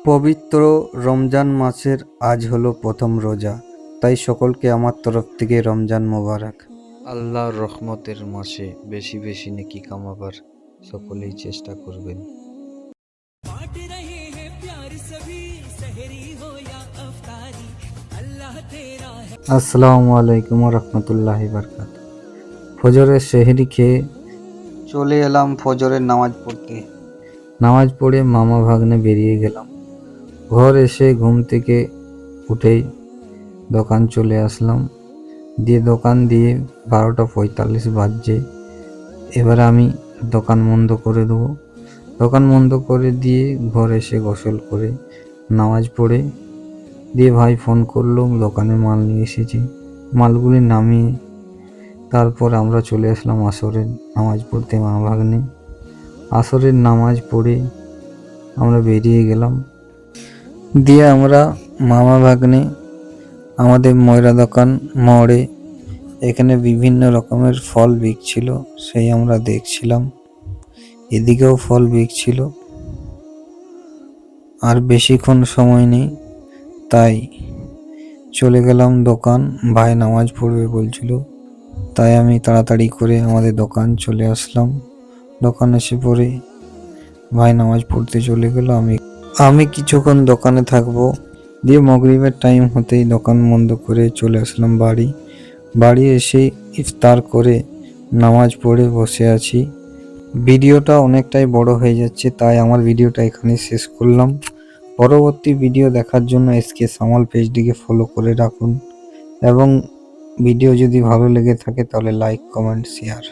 পবিত্র রমজান মাসের আজ হলো প্রথম রোজা, তাই সকলকে আমার তরফ থেকে রমজান মোবারক। আল্লাহর রহমতের মাসে বেশি বেশি নেকি কামাবার সকলেই চেষ্টা করবেন। আসসালামু আলাইকুম রহমতুল্লাহি বারকাত। ফজরের সেহরি খেয়ে চলে এলাম ফজরের নামাজ পড়তে। নামাজ পড়ে মামা ভাগ্নে বেরিয়ে গেলাম। ঘর এসে ঘুম থেকে উঠেই দোকান চলে আসলাম। দোকান দিয়ে 12:45 বাজছে। এবার আমি দোকান বন্ধ করে দেবো। দোকান বন্ধ করে দিয়ে ঘর এসে গোসল করে নামাজ পড়ে ভাই ফোন করলো, দোকানে মাল নিয়ে এসেছি। মালগুলি নামিয়ে তারপর আমরা চলে আসলাম আসরের নামাজ পড়তে মামা ভাগ্নে। আসরের নামাজ পড়ে আমরা বেরিয়ে গেলাম। আমরা মামা ভাগ্নে আমাদের ময়রা দোকান মোড়ে এখানে বিভিন্ন রকমের ফল বিকছিল, সেই আমরা দেখছিলাম। এদিকেও ফল বিকছিল। আর বেশিক্ষণ সময় নেই, তাই চলে গেলাম দোকান। ভাই নামাজ পড়বে বলছিল, তাই আমি তাড়াতাড়ি করে আমাদের দোকান চলে আসলাম। দোকান এসে পড়ে ভাই নামাজ পড়তে চলে গেল। আমি কিছুক্ষণ দোকানে থাকবো। মাগরিবের টাইম হতেই দোকান বন্ধ করে চলে আসলাম বাড়ি এসে ইফতার করে নামাজ পড়ে বসে আছি। ভিডিওটা অনেকটাই বড় হয়ে যাচ্ছে, তাই আমার ভিডিওটা এখানে শেষ করলাম। পরবর্তী ভিডিও দেখার জন্য এসকে সামাল পেজটিকে ফলো করে রাখুন এবং ভিডিও যদি ভালো লেগে থাকে তাহলে লাইক, কমেন্ট, শেয়ার।